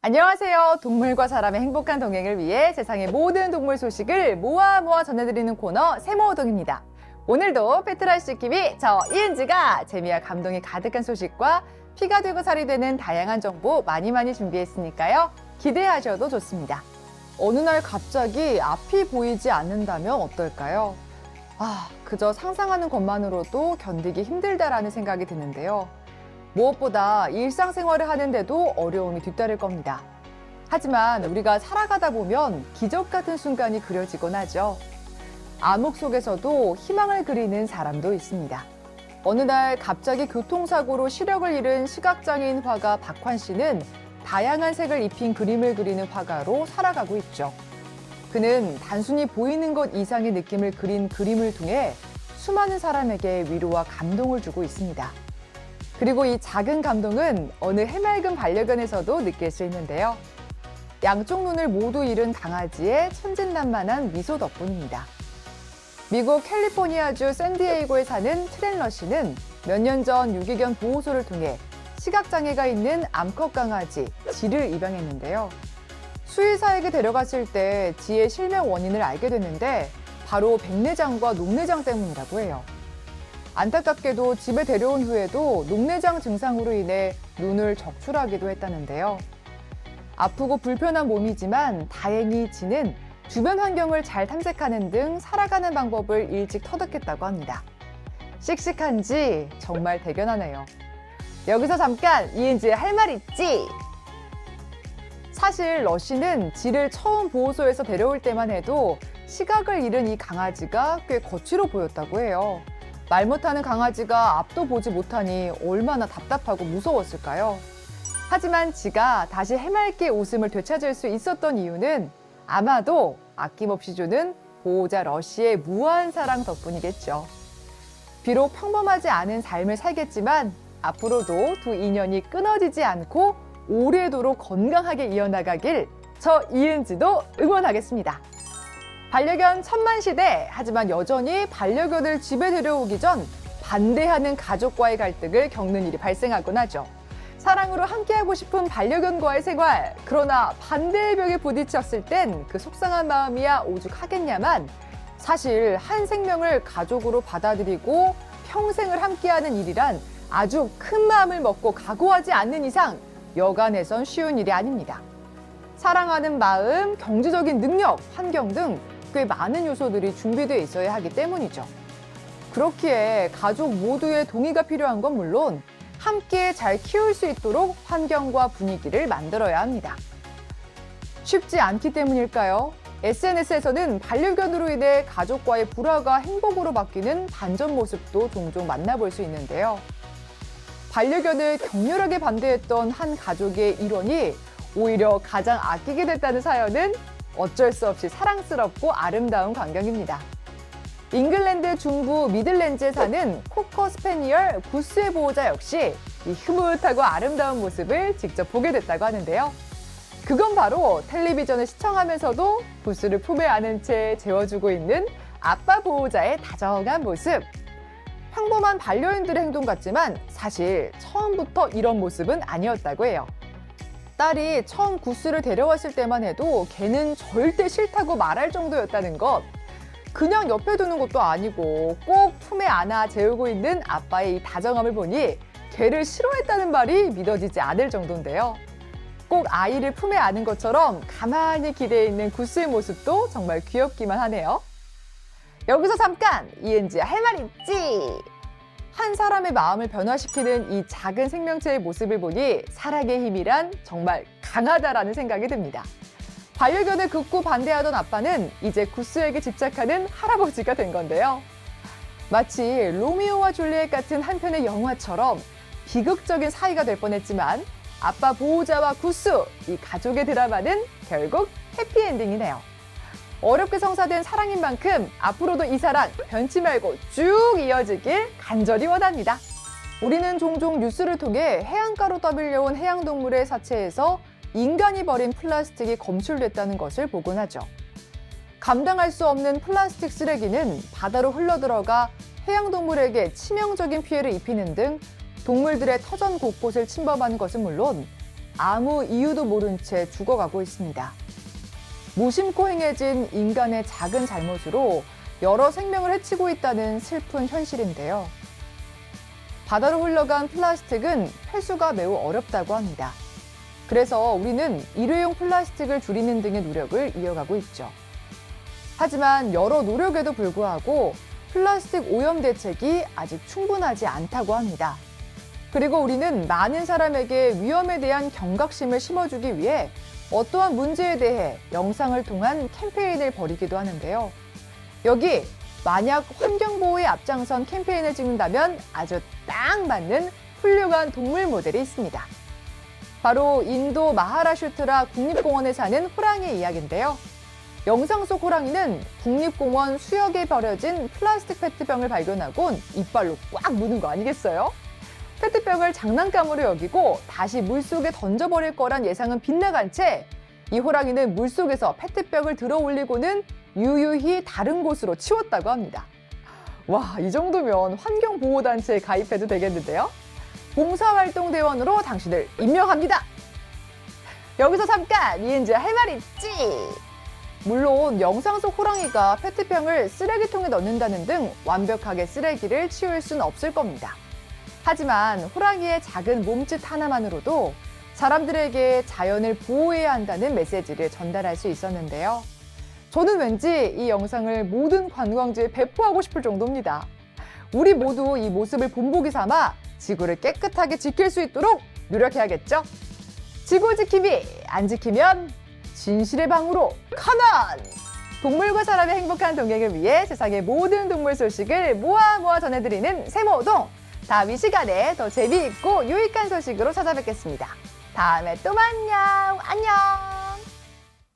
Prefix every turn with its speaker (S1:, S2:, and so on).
S1: 안녕하세요. 동물과 사람의 행복한 동행을 위해 세상의 모든 동물 소식을 모아 전해드리는 코너 세모호동입니다. 오늘도 페트라이스 TV 저 이은지가 재미와 감동이 가득한 소식과 피가 되고 살이 되는 다양한 정보 많이 준비했으니까요. 기대하셔도 좋습니다. 어느 날 갑자기 앞이 보이지 않는다면 어떨까요? 그저 상상하는 것만으로도 견디기 힘들다라는 생각이 드는데요. 무엇보다 일상생활을 하는데도 어려움이 뒤따를 겁니다. 하지만 우리가 살아가다 보면 기적 같은 순간이 그려지곤 하죠. 암흑 속에서도 희망을 그리는 사람도 있습니다. 어느 날 갑자기 교통사고로 시력을 잃은 시각장애인 화가 박환 씨는 다양한 색을 입힌 그림을 그리는 화가로 살아가고 있죠. 그는 단순히 보이는 것 이상의 느낌을 그린 그림을 통해 수많은 사람에게 위로와 감동을 주고 있습니다. 그리고 이 작은 감동은 어느 해맑은 반려견에서도 느낄 수 있는데요. 양쪽 눈을 모두 잃은 강아지의 천진난만한 미소 덕분입니다. 미국 캘리포니아주 샌디에이고에 사는 트렌러 씨는 몇 년 전 유기견 보호소를 통해 시각장애가 있는 암컷 강아지 지를 입양했는데요. 수의사에게 데려갔을 때 지의 실명 원인을 알게 됐는데 바로 백내장과 녹내장 때문이라고 해요. 안타깝게도 집에 데려온 후에도 녹내장 증상으로 인해 눈을 적출하기도 했다는데요. 아프고 불편한 몸이지만 다행히 지는 주변 환경을 잘 탐색하는 등 살아가는 방법을 일찍 터득했다고 합니다. 씩씩한지 정말 대견하네요. 여기서 잠깐 이은지의 할 말 있지? 사실 러시는 지를 처음 보호소에서 데려올 때만 해도 시각을 잃은 이 강아지가 꽤 거칠어 보였다고 해요. 말 못하는 강아지가 앞도 보지 못하니 얼마나 답답하고 무서웠을까요? 하지만 지가 다시 해맑게 웃음을 되찾을 수 있었던 이유는 아마도 아낌없이 주는 보호자 러시의 무한 사랑 덕분이겠죠. 비록 평범하지 않은 삶을 살겠지만 앞으로도 두 인연이 끊어지지 않고 오래도록 건강하게 이어나가길 저 이은지도 응원하겠습니다. 반려견 천만시대, 하지만 여전히 반려견을 집에 데려오기 전 반대하는 가족과의 갈등을 겪는 일이 발생하곤 하죠. 사랑으로 함께하고 싶은 반려견과의 생활, 그러나 반대의 벽에 부딪혔을 땐 그 속상한 마음이야 오죽하겠냐만 사실 한 생명을 가족으로 받아들이고 평생을 함께하는 일이란 아주 큰 마음을 먹고 각오하지 않는 이상 여간해선 쉬운 일이 아닙니다. 사랑하는 마음, 경제적인 능력, 환경 등 꽤 많은 요소들이 준비되어 있어야 하기 때문이죠. 그렇기에 가족 모두의 동의가 필요한 건 물론 함께 잘 키울 수 있도록 환경과 분위기를 만들어야 합니다. 쉽지 않기 때문일까요? SNS에서는 반려견으로 인해 가족과의 불화가 행복으로 바뀌는 반전 모습도 종종 만나볼 수 있는데요. 반려견을 격렬하게 반대했던 한 가족의 일원이 오히려 가장 아끼게 됐다는 사연은 어쩔 수 없이 사랑스럽고 아름다운 광경입니다. 잉글랜드 중부 미들랜드에 사는 코커 스패니얼 구스의 보호자 역시 이 흐뭇하고 아름다운 모습을 직접 보게 됐다고 하는데요. 그건 바로 텔레비전을 시청하면서도 구스를 품에 안은 채 재워주고 있는 아빠 보호자의 다정한 모습. 평범한 반려인들의 행동 같지만 사실 처음부터 이런 모습은 아니었다고 해요. 딸이 처음 구스를 데려왔을 때만 해도 걔는 절대 싫다고 말할 정도였다는 것. 그냥 옆에 두는 것도 아니고 꼭 품에 안아 재우고 있는 아빠의 이 다정함을 보니 걔를 싫어했다는 말이 믿어지지 않을 정도인데요. 꼭 아이를 품에 안은 것처럼 가만히 기대해 있는 구스의 모습도 정말 귀엽기만 하네요. 여기서 잠깐 이은지의 할 말 있지? 한 사람의 마음을 변화시키는 이 작은 생명체의 모습을 보니 사랑의 힘이란 정말 강하다라는 생각이 듭니다. 반려견을 극구 반대하던 아빠는 이제 구스에게 집착하는 할아버지가 된 건데요. 마치 로미오와 줄리엣 같은 한 편의 영화처럼 비극적인 사이가 될 뻔했지만 아빠 보호자와 구스, 이 가족의 드라마는 결국 해피엔딩이네요. 어렵게 성사된 사랑인 만큼 앞으로도 이 사랑 변치 말고 쭉 이어지길 간절히 원합니다. 우리는 종종 뉴스를 통해 해안가로 떠밀려온 해양동물의 사체에서 인간이 버린 플라스틱이 검출됐다는 것을 보곤 하죠. 감당할 수 없는 플라스틱 쓰레기는 바다로 흘러들어가 해양동물에게 치명적인 피해를 입히는 등 동물들의 터전 곳곳을 침범하는 것은 물론 아무 이유도 모른 채 죽어가고 있습니다. 무심코 행해진 인간의 작은 잘못으로 여러 생명을 해치고 있다는 슬픈 현실인데요. 바다로 흘러간 플라스틱은 회수가 매우 어렵다고 합니다. 그래서 우리는 일회용 플라스틱을 줄이는 등의 노력을 이어가고 있죠. 하지만 여러 노력에도 불구하고 플라스틱 오염 대책이 아직 충분하지 않다고 합니다. 그리고 우리는 많은 사람에게 위험에 대한 경각심을 심어주기 위해 어떠한 문제에 대해 영상을 통한 캠페인을 벌이기도 하는데요. 여기 만약 환경보호에 앞장선 캠페인을 찍는다면 아주 딱 맞는 훌륭한 동물 모델이 있습니다. 바로 인도 마하라슈트라 국립공원에 사는 호랑이 이야기인데요. 영상 속 호랑이는 국립공원 수역에 버려진 플라스틱 페트병을 발견하곤 이빨로 꽉 무는 거 아니겠어요? 페트병을 장난감으로 여기고 다시 물속에 던져버릴 거란 예상은 빗나간 채 이 호랑이는 물속에서 페트병을 들어 올리고는 유유히 다른 곳으로 치웠다고 합니다. 와, 이 정도면 환경보호단체에 가입해도 되겠는데요? 봉사활동대원으로 당신을 임명합니다. 여기서 잠깐 이은지야 할 말 있지? 물론 영상 속 호랑이가 페트병을 쓰레기통에 넣는다는 등 완벽하게 쓰레기를 치울 수는 없을 겁니다. 하지만 호랑이의 작은 몸짓 하나만으로도 사람들에게 자연을 보호해야 한다는 메시지를 전달할 수 있었는데요. 저는 왠지 이 영상을 모든 관광지에 배포하고 싶을 정도입니다. 우리 모두 이 모습을 본보기 삼아 지구를 깨끗하게 지킬 수 있도록 노력해야겠죠? 지구 지킴이 안 지키면 진실의 방으로 컴온! 동물과 사람의 행복한 동행을 위해 세상의 모든 동물 소식을 모아 전해드리는 세모동! 다음 이 시간에 더 재미있고 유익한 소식으로 찾아뵙겠습니다. 다음에 또 만나요. 안녕!